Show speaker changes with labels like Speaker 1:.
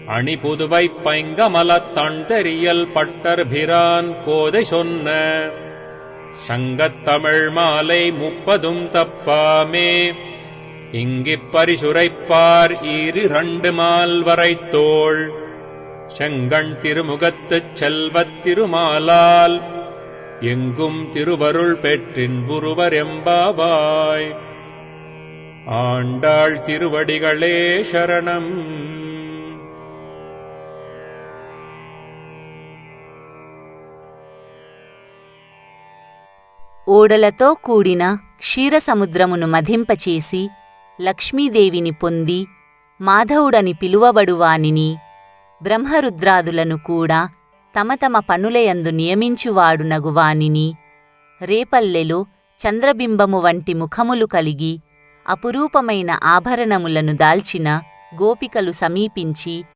Speaker 1: அணிபுதுவை பைங்கமலத் தண்டெறியல் பட்டர்பிரான் கோதை சொன்ன சங்கத்தமிழ் மாலை 30 தப்பாமே. இங்கிப் பரிசுரைப்பார் ஈரிரண்டு மால்வரைத்தோள் செங்கண் திருமுகத்துச் செல்வத் திருமாலால் எங்கும் திருவருள் பெற்றின்புருவர் எம்பாவாய். ஆண்டாள் திருவடிகளே சரணம்.
Speaker 2: ఓడలతో కూడిన క్షీరసముద్రమును మధింపచేసి లక్ష్మీదేవిని పొంది మాధవుడని పిలువబడువానిని బ్రహ్మరుద్రాదులను కూడా తమ తమ పనులయందు నియమించువాడునగువానిని రేపల్లెలో చంద్రబింబము వంటి ముఖములు కలిగి అపురూపమైన ఆభరణములను దాల్చిన గోపికలు సమీపించి